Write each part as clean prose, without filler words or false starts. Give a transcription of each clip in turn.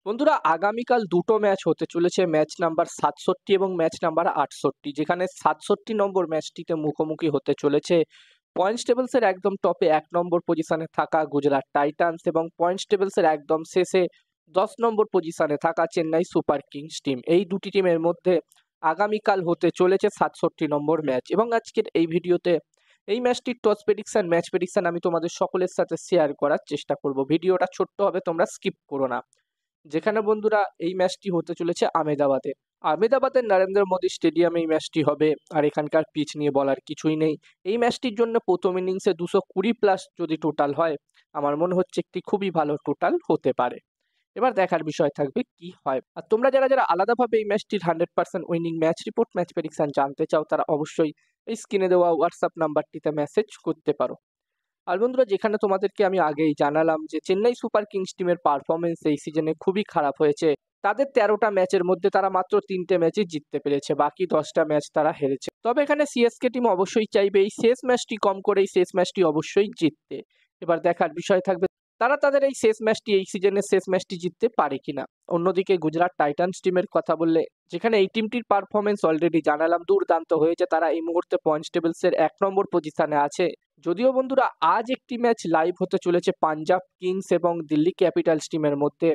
বন্ধুরা আগামীকাল দুটো ম্যাচ হতে চলেছে ম্যাচ নাম্বার ৬৭ এবং ম্যাচ নাম্বার ৬৮, যেখানে ৬৭ নম্বর ম্যাচটিতে মুখোমুখি হতে চলেছে পয়েন্টস টেবিলসের একদম টপে ১ নম্বর পজিশনে থাকা গুজরাট টাইটান্স এবং পয়েন্টস টেবিলসের একদম শেষে ১০ নম্বর পজিশনে থাকা চেন্নাই সুপার কিংস টিম। এই দুটি টিমের মধ্যে আগামীকাল হতে চলেছে ৬৭ নম্বর ম্যাচ এবং আজকের এই ভিডিওতে এই ম্যাচটির টস প্রেডিকশন ম্যাচ প্রেডিকশন আমি তোমাদের সকলের সাথে শেয়ার করার চেষ্টা করব। ভিডিওটা ছোট্ট হবে, তোমরা স্কিপ করো না। যেখানে বন্ধুরা এই ম্যাচটি হতে চলেছে আহমেদাবাদের নরেন্দ্র মোদী স্টেডিয়ামে এই ম্যাচটি হবে। আর এখানকার পিচ নিয়ে বলার কিছুই নেই। এই ম্যাচটির জন্য প্রথম ইনিংসে 220+ যদি টোটাল হয়, আমার মনে হচ্ছে একটি খুবই ভালো টোটাল হতে পারে। এবার দেখার বিষয় থাকবে কি হয়। আর তোমরা যারা যারা আলাদাভাবে এই ম্যাচটির 100% winning match report match prediction জানতে চাও, তারা অবশ্যই এই স্ক্রিনে দেওয়া হোয়াটসঅ্যাপ নাম্বারটিতে মেসেজ করতে পারো। আর বন্ধুরা, যেখানে তোমাদেরকে আমি আগেই জানালাম যে চেন্নাই সুপার কিংস টিমের পারফরমেন্স এই সিজনে খুবই খারাপ হয়েছে। তাদের 13টা ম্যাচের মধ্যে তারা মাত্র 3টে ম্যাচই জিততে পেরেছে, বাকি 10টা ম্যাচ তারা হেরেছে। তবে এখানে সিএসকে টিম অবশ্যই চাইবে এই শেষ ম্যাচটি কম করে এই শেষ ম্যাচটি অবশ্যই জিততে। এবার দেখার বিষয় থাকবে তারা তাদের এই শেষ ম্যাচটি এই সিজনের শেষ ম্যাচটি জিততে পারে কিনা। অন্যদিকে গুজরাট টাইটান্স টিমের কথা বললে, যেখানে এই টিমটির পারফরমেন্স অলরেডি জানালাম দুর্দান্ত হয়েছে, তারা এই মুহূর্তে পয়েন্টস টেবিলসের 1 নম্বর পজিশনে আছে। যদিও বন্ধুরা আজ একটি ম্যাচ লাইভ হতে চলেছে পাঞ্জাব কিংস এবং দিল্লি ক্যাপিটালস টিমের মধ্যে।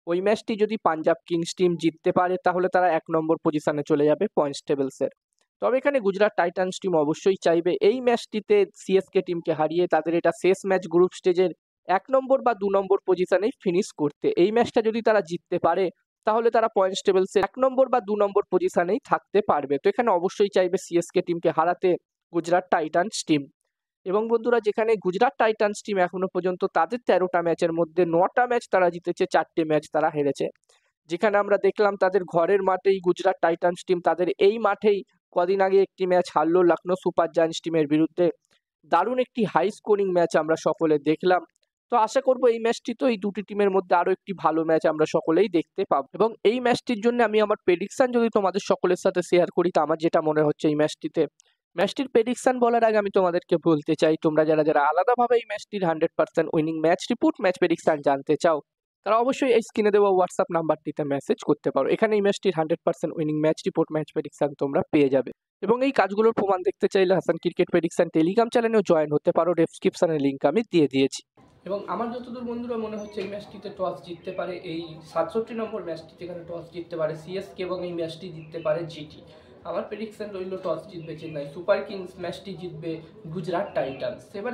ওই ম্যাচটি যদি পাঞ্জাব কিংস টিম জিততে পারে তাহলে তারা 1 নম্বর পজিশনে চলে যাবে পয়েন্টস টেবিলসের। তবে এখানে গুজরাট টাইটান্স টিম অবশ্যই চাইবে এই ম্যাচটিতে সিএসকে টিমকে হারিয়ে তাদের এটা শেষ ম্যাচ গ্রুপ স্টেজের 1 নম্বর বা 2 নম্বর পজিশনেই ফিনিশ করতে। এই ম্যাচটা যদি তারা জিততে পারে তাহলে তারা পয়েন্টস টেবিলসে 1 নম্বর বা 2 নম্বর পজিশনেই থাকতে পারবে। তো এখানে অবশ্যই চাইবে সিএসকে টিমকে হারাতে গুজরাট টাইটান্স টিম। এবং বন্ধুরা, যেখানে গুজরাট টাইটান্স টিম এখনো পর্যন্ত তাদের 13টা ম্যাচের মধ্যে 9টা ম্যাচ তারা জিতেছে, 4টে ম্যাচ তারা হেরেছে। যেখানে আমরা দেখলাম তাদের ঘরের মাঠেই গুজরাট টাইটান্স টিম তাদের এই মাঠেই কদিন আগে একটি ম্যাচ হারলো লখনৌ সুপার জায়ান্টস টিমের বিরুদ্ধে। দারুণ একটি হাই স্কোরিং ম্যাচ আমরা সকলে দেখলাম। তো আশা করব এই ম্যাচটি তো এই দুটি টিমের মধ্যে আরো একটি ভালো ম্যাচ আমরা সকলেই দেখতে পাবো। এবং এই ম্যাচটির জন্য আমি আমার প্রেডিকশন যদি তোমাদের সকলের সাথে শেয়ার করি, তা আমার যেটা মনে হচ্ছে এই ম্যাচটির প্রেডিকশন বলার আগে আমি তোমাদেরকে বলতে চাই, তোমরা যারা যারা আলাদাভাবে এই ম্যাচটির 100% winning match report match prediction জানতে চাও, তারা অবশ্যই এই স্ক্রিনে দেওয়া হোয়াটসঅ্যাপ নাম্বারটিতে মেসেজ করতে পারো। এখানে এই ম্যাচটির 100% winning match report match prediction তোমরা পেয়ে যাবে। এবং এই কাজগুলোর প্রমাণ দেখতে চাইলে হাসান ক্রিকেট প্রেডিকশন টেলিগ্রাম চ্যানেলেও জয়েন হতে পারো, ডেসক্রিপশনের লিঙ্ক আমি দিয়ে দিয়েছি। এবং আমার যতদূর বন্ধুরা মনে হচ্ছে এই ম্যাচটিতে টস জিততে পারে এই 67 নম্বর ম্যাচটি, যেখানে টস জিততে পারে সিএসকে এবং এই ম্যাচটি জিততে পারে জিটি। আমার প্রেডিকশন রইল টস জিতবে চেন্নাই সুপার কিংস, ম্যাচটি জিতবে গুজরাট টাইটান্স। এবার